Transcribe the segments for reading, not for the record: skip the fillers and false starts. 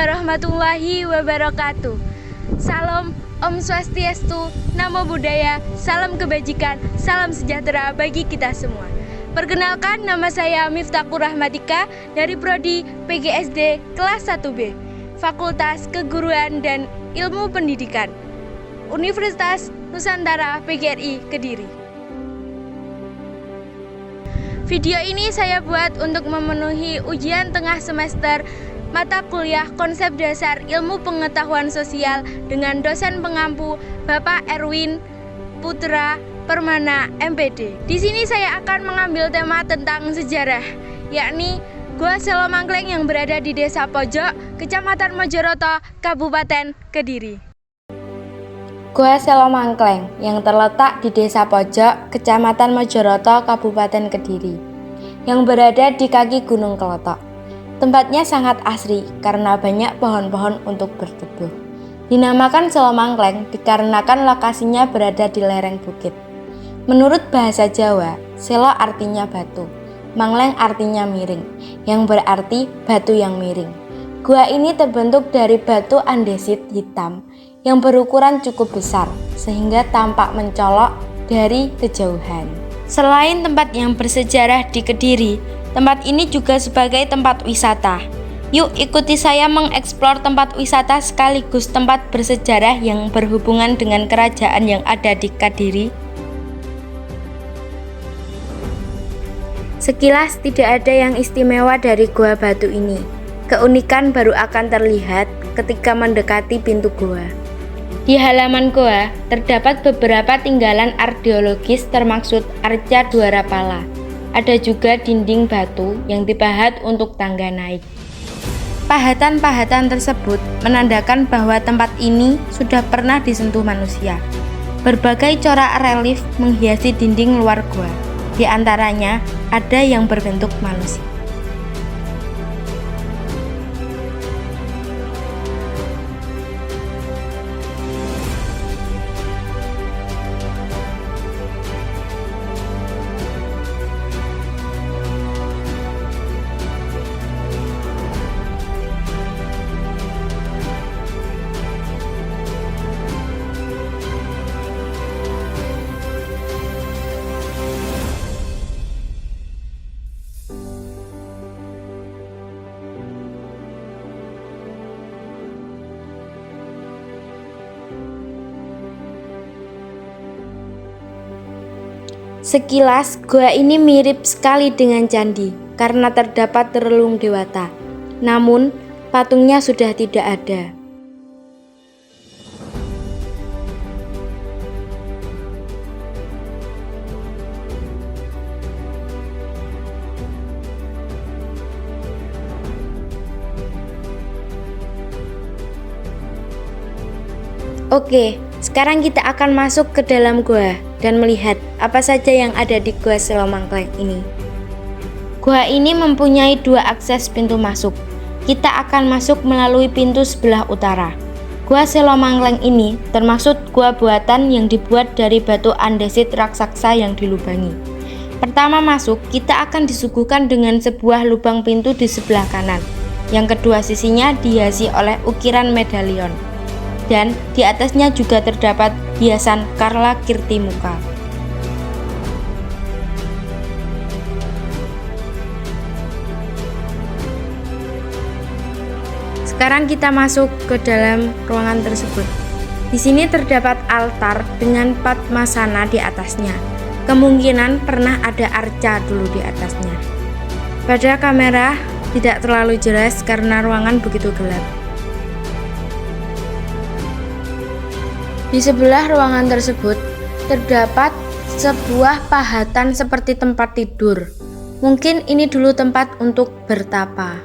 warahmatullahi wabarakatuh. Salam Om Swastiastu, Namo Buddhaya, salam kebajikan, salam sejahtera bagi kita semua. Perkenalkan, nama saya Miftahur Rahmatika dari Prodi PGSD kelas 1B, Fakultas Keguruan dan Ilmu Pendidikan, Universitas Nusantara PGRI Kediri. Video ini saya buat untuk memenuhi ujian tengah semester mata kuliah Konsep Dasar Ilmu Pengetahuan Sosial dengan dosen pengampu Bapak Erwin Putra Permana MPD. Di sini saya akan mengambil tema tentang sejarah, yakni Gua Selomangkleng yang berada di Desa Pojok, Kecamatan Mojoroto, Kabupaten Kediri. Gua Selomangkleng yang terletak di Desa Pojok, Kecamatan Mojoroto, Kabupaten Kediri, yang berada di kaki Gunung Klotok. Tempatnya sangat asri karena banyak pohon-pohon untuk berteduh. Dinamakan Selomangkleng dikarenakan lokasinya berada di lereng bukit. Menurut bahasa Jawa, selo artinya batu, mangleng artinya miring, yang berarti batu yang miring. Gua ini terbentuk dari batu andesit hitam yang berukuran cukup besar sehingga tampak mencolok dari kejauhan. Selain tempat yang bersejarah di Kediri, tempat ini juga sebagai tempat wisata. Yuk ikuti saya mengeksplor tempat wisata sekaligus tempat bersejarah yang berhubungan dengan kerajaan yang ada di Kediri. Sekilas tidak ada yang istimewa dari gua batu ini. Keunikan baru akan terlihat ketika mendekati pintu gua. Di halaman goa terdapat beberapa tinggalan arkeologis termaksud arca Dwarapala. Ada juga dinding batu yang dipahat untuk tangga naik. Pahatan-pahatan tersebut menandakan bahwa tempat ini sudah pernah disentuh manusia. Berbagai corak relief menghiasi dinding luar goa. Di antaranya ada yang berbentuk manusia. Sekilas, gua ini mirip sekali dengan candi karena terdapat relung dewata. Namun, patungnya sudah tidak ada. Oke, sekarang kita akan masuk ke dalam gua dan melihat apa saja yang ada di Gua Selomangkleng ini. Gua ini mempunyai dua akses pintu masuk. Kita akan masuk melalui pintu sebelah utara. Gua Selomangkleng ini termasuk gua buatan yang dibuat dari batu andesit raksasa yang dilubangi. Pertama masuk, kita akan disuguhkan dengan sebuah lubang pintu di sebelah kanan. Yang kedua sisinya dihiasi oleh ukiran medalion. Dan di atasnya juga terdapat hiasan Karla Kirtimuka. Sekarang kita masuk ke dalam ruangan tersebut. Di sini terdapat altar dengan Padmasana di atasnya. Kemungkinan pernah ada arca dulu di atasnya. Pada kamera tidak terlalu jelas karena ruangan begitu gelap. Di sebelah ruangan tersebut terdapat sebuah pahatan seperti tempat tidur. Mungkin ini dulu tempat untuk bertapa.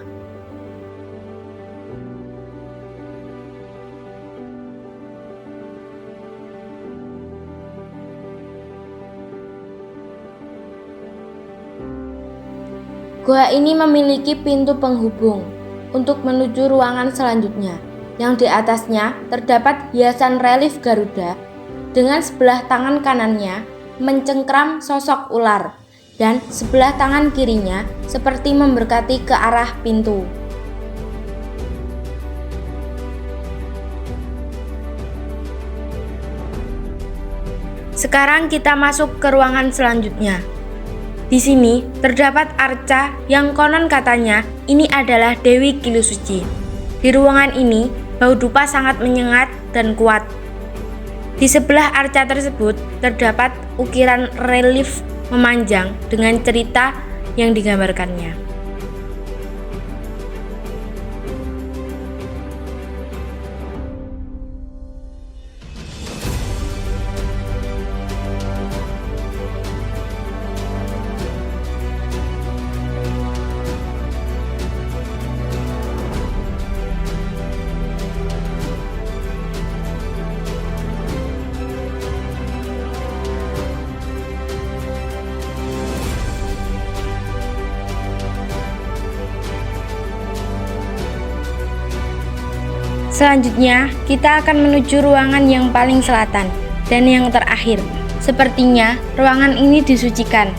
Gua ini memiliki pintu penghubung untuk menuju ruangan selanjutnya. Yang di atasnya terdapat hiasan relief Garuda dengan sebelah tangan kanannya mencengkram sosok ular dan sebelah tangan kirinya seperti memberkati ke arah pintu. Sekarang kita masuk ke ruangan selanjutnya. Di sini terdapat arca yang konon katanya ini adalah Dewi Kilu Suci. Di ruangan ini, bau dupa sangat menyengat dan kuat. Di sebelah arca tersebut terdapat ukiran relief memanjang dengan cerita yang digambarkannya. Selanjutnya, kita akan menuju ruangan yang paling selatan dan yang terakhir. Sepertinya ruangan ini disucikan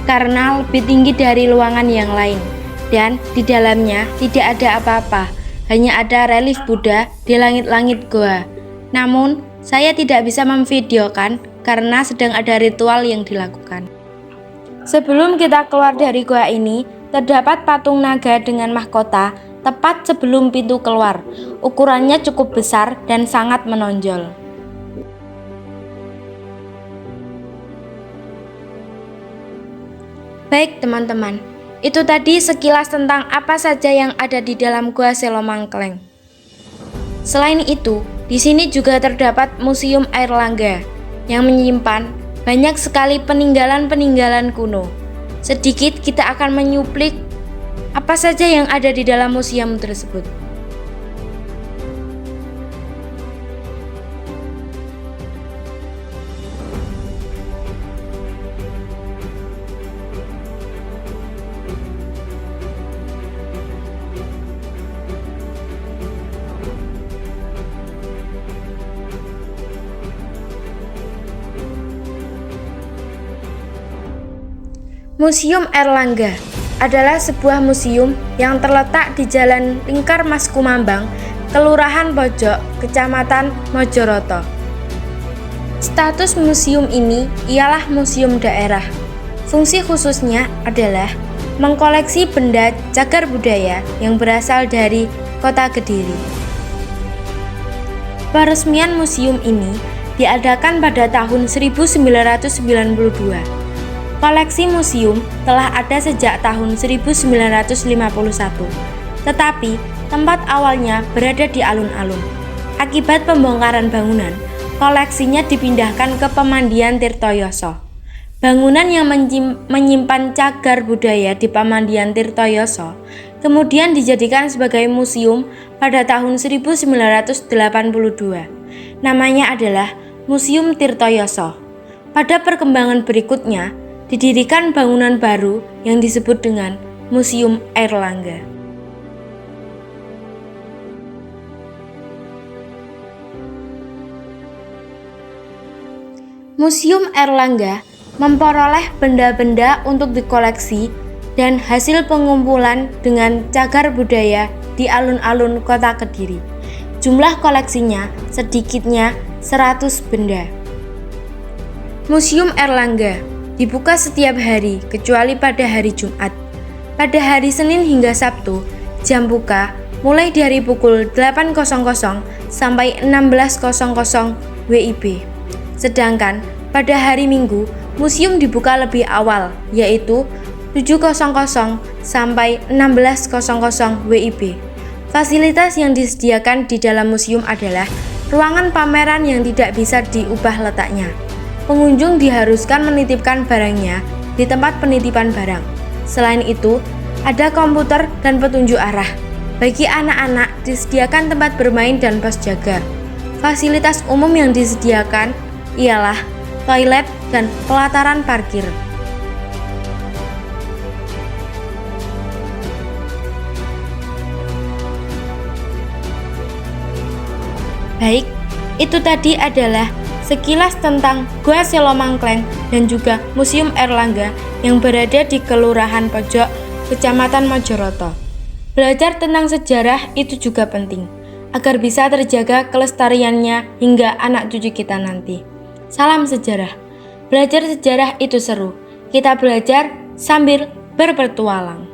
karena lebih tinggi dari ruangan yang lain dan di dalamnya tidak ada apa-apa, hanya ada relief Buddha di langit-langit goa. Namun, saya tidak bisa memvideokan karena sedang ada ritual yang dilakukan. Sebelum kita keluar dari goa ini, terdapat patung naga dengan mahkota tepat sebelum pintu keluar. Ukurannya cukup besar dan sangat menonjol. Baik teman-teman, itu tadi sekilas tentang apa saja yang ada di dalam Gua Selomangkleng. Selain itu, di sini juga terdapat Museum Airlangga yang menyimpan banyak sekali peninggalan-peninggalan kuno. Sedikit kita akan menyuplik apa saja yang ada di dalam museum tersebut. Museum Airlangga adalah sebuah museum yang terletak di Jalan Lingkar Mas Kumambang, Kelurahan Pojok, Kecamatan Mojoroto. Status museum ini ialah museum daerah. Fungsi khususnya adalah mengkoleksi benda cagar budaya yang berasal dari Kota Kediri. Peresmian museum ini diadakan pada tahun 1992. Koleksi museum telah ada sejak tahun 1951, tetapi tempat awalnya berada di alun-alun. Akibat pembongkaran bangunan, koleksinya dipindahkan ke Pemandian Tirtoyoso. Bangunan yang menyimpan cagar budaya di Pemandian Tirtoyoso kemudian dijadikan sebagai museum pada tahun 1982. Namanya adalah Museum Tirtoyoso. Pada perkembangan berikutnya, didirikan bangunan baru yang disebut dengan Museum Airlangga. Museum Airlangga memperoleh benda-benda untuk dikoleksi dan hasil pengumpulan dengan cagar budaya di alun-alun Kota Kediri. Jumlah koleksinya sedikitnya 100 benda. Museum Airlangga dibuka setiap hari kecuali pada hari Jumat. Pada hari Senin hingga Sabtu, jam buka mulai dari pukul 8.00 sampai 16.00 WIB. Sedangkan pada hari Minggu, museum dibuka lebih awal, yaitu 7.00 sampai 16.00 WIB. Fasilitas yang disediakan di dalam museum adalah ruangan pameran yang tidak bisa diubah letaknya. Pengunjung diharuskan menitipkan barangnya di tempat penitipan barang. Selain itu, ada komputer dan petunjuk arah. Bagi anak-anak disediakan tempat bermain dan pos jaga. Fasilitas umum yang disediakan ialah toilet dan pelataran parkir. Baik, itu tadi adalah sekilas tentang Gua Selomangkleng dan juga Museum Airlangga yang berada di Kelurahan Pojok, Kecamatan Mojoroto. Belajar tentang sejarah itu juga penting, agar bisa terjaga kelestariannya hingga anak cucu kita nanti. Salam sejarah. Belajar sejarah itu seru. Kita belajar sambil berpetualang.